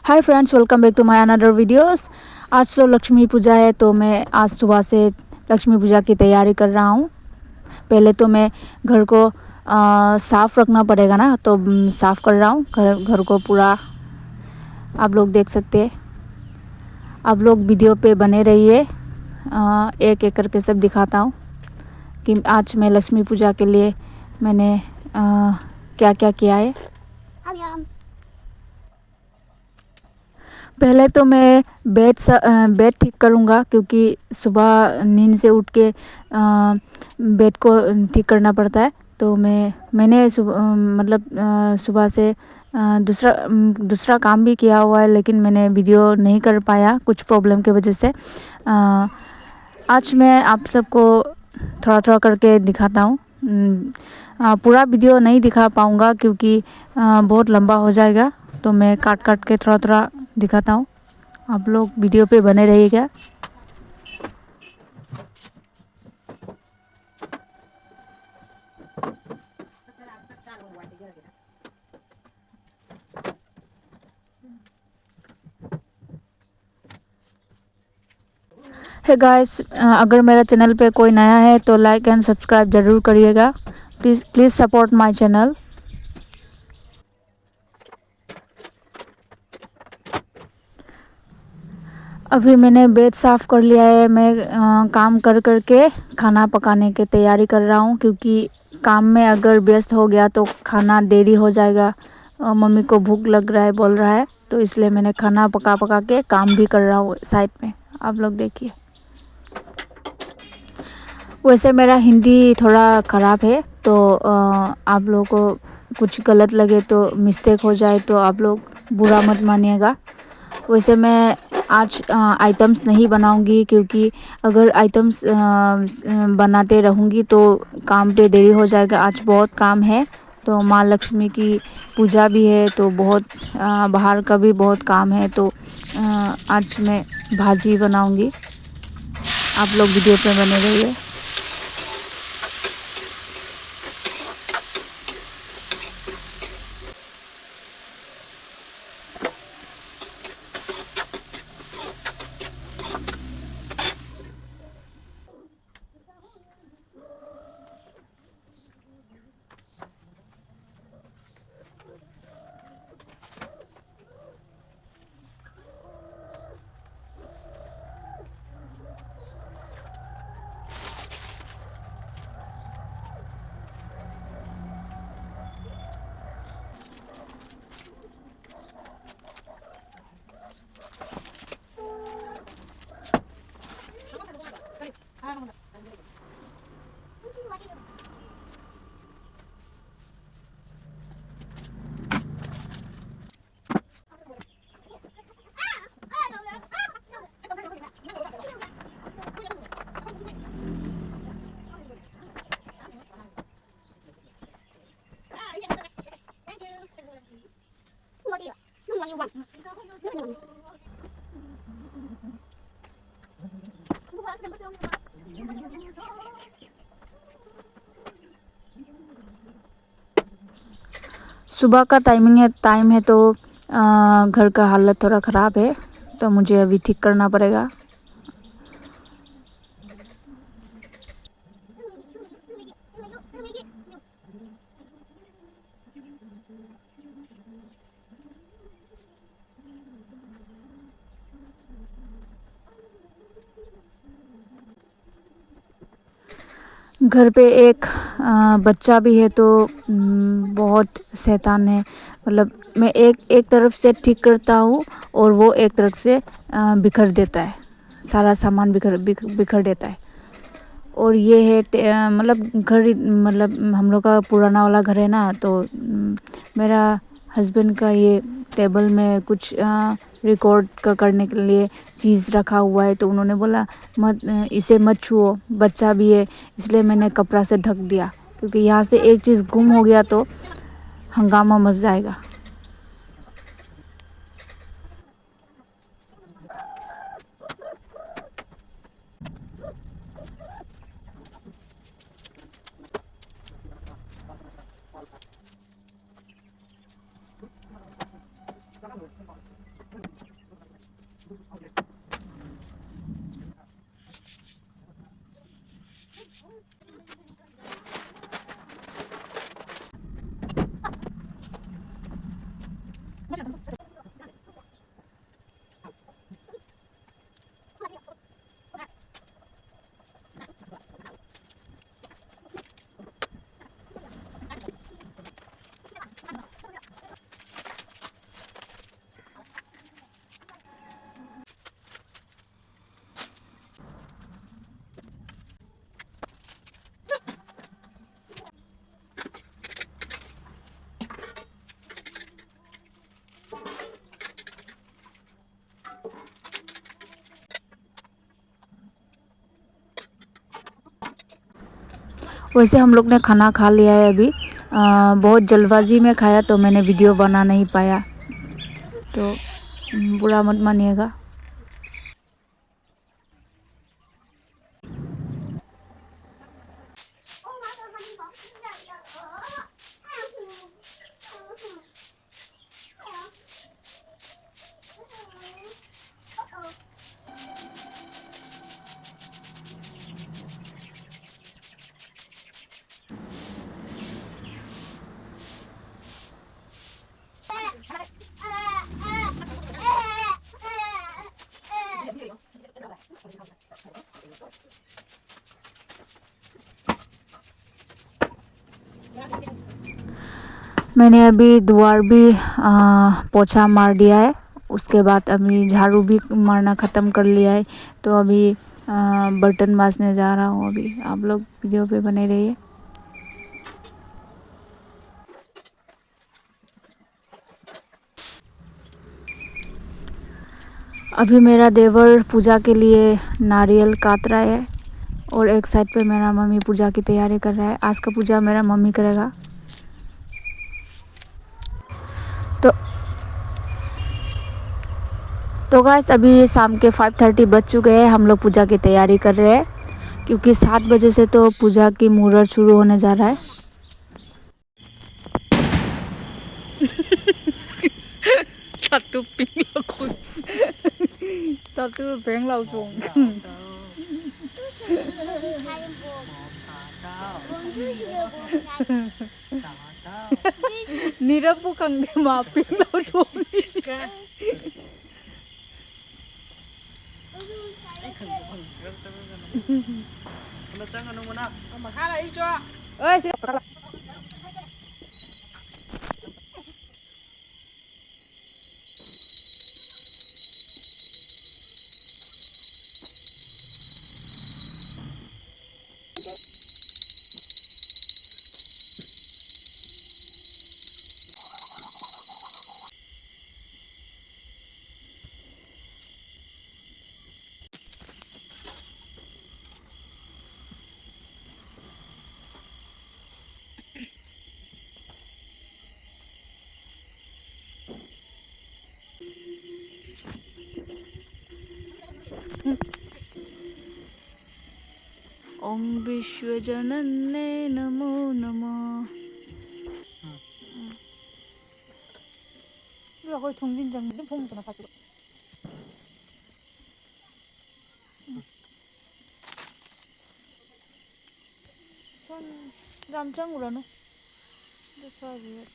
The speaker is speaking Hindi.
Hi friends, welcome back to my another videos. आज तो लक्ष्मी पूजा है, तो मैं आज सुबह से लक्ष्मी पूजा की तैयारी कर रहा हूँ। पहले तो मैं घर को साफ़ रखना पड़ेगा ना, तो साफ़ कर रहा हूँ घर को पूरा। आप लोग देख सकते हैं। आप लोग वीडियो पे बने रहिए, एक एक करके सब दिखाता हूँ कि आज मैं लक्ष्मी पूजा के लिए मैंने क्या क्या किया है। पहले तो मैं बेड ठीक करूँगा, क्योंकि सुबह नींद से उठ के बेड को ठीक करना पड़ता है। तो मैंने सुबह से दूसरा काम भी किया हुआ है, लेकिन मैंने वीडियो नहीं कर पाया कुछ प्रॉब्लम की वजह से। आज मैं आप सबको थोड़ा थोड़ा करके दिखाता हूँ। पूरा वीडियो नहीं दिखा पाऊँगा, क्योंकि बहुत लंबा हो जाएगा, तो मैं काट काट के थोड़ा थोड़ा दिखाता हूँ। आप लोग वीडियो पे बने रहिएगा। है गाइस, अगर मेरा चैनल पे कोई नया है तो लाइक एंड सब्सक्राइब ज़रूर करिएगा। Please support my channel. अभी मैंने बेड साफ़ कर लिया है। मैं काम कर कर के खाना पकाने की तैयारी कर रहा हूँ, क्योंकि काम में अगर व्यस्त हो गया तो खाना देरी हो जाएगा। मम्मी को भूख लग रहा है बोल रहा है, तो इसलिए मैंने खाना पका पका के काम भी कर रहा हूँ साइड में। आप लोग देखिए। वैसे मेरा हिंदी थोड़ा ख़राब है, तो आप लोगों को कुछ गलत लगे तो मिस्टेक हो जाए तो आप लोग बुरा मत मानिएगा। वैसे मैं आज आइटम्स नहीं बनाऊंगी, क्योंकि अगर आइटम्स बनाते रहूंगी तो काम पे देरी हो जाएगा। आज बहुत काम है, तो माँ लक्ष्मी की पूजा भी है, तो बहुत बाहर का भी बहुत काम है। तो आज मैं भाजी बनाऊंगी। आप लोग वीडियो पे बने रहिए। सुबह का टाइम है, तो घर का हालत थोड़ा ख़राब है, तो मुझे अभी ठीक करना पड़ेगा। घर पे एक बच्चा भी है, तो बहुत शैतान है। मतलब मैं एक तरफ से ठीक करता हूँ और वो एक तरफ से बिखर देता है, सारा सामान बिखर देता है। और ये है मतलब हम लोग का पुराना वाला घर है ना, तो मेरा हस्बैंड का ये टेबल में कुछ रिकॉर्ड करने के लिए चीज़ रखा हुआ है, तो उन्होंने बोला इसे मत छुओ, बच्चा भी है, इसलिए मैंने कपड़ा से ढक दिया, क्योंकि यहाँ से एक चीज़ गुम हो गया तो हंगामा मच जाएगा। वैसे हम लोग ने खाना खा लिया है अभी। बहुत जल्दबाजी में खाया तो मैंने वीडियो बना नहीं पाया, तो बुरा मत मानिएगा। मैंने अभी द्वार भी पोछा मार दिया है। उसके बाद अभी झाड़ू भी मारना ख़त्म कर लिया है। तो अभी बर्तन मांजने जा रहा हूँ। अभी आप लोग वीडियो पे बने रहिए। अभी मेरा देवर पूजा के लिए नारियल काट रहा है और एक साइड पे मेरा मम्मी पूजा की तैयारी कर रहा है। आज का पूजा मेरा मम्मी करेगा। तो गाइस अभी शाम के 5:30 बज चुके हैं। हम लोग पूजा की तैयारी कर रहे हैं क्योंकि 7 बजे से तो पूजा की मुहूर्त शुरू होने जा रहा है। Satu ping laku. Satu beng langsung. Nira bukan dia maping langsung. Ơi, Om Vishwajanane Namo Namo. 우리가 거의 정진장인데 봉투나 가지고. 전 남창으로는. 근데 저기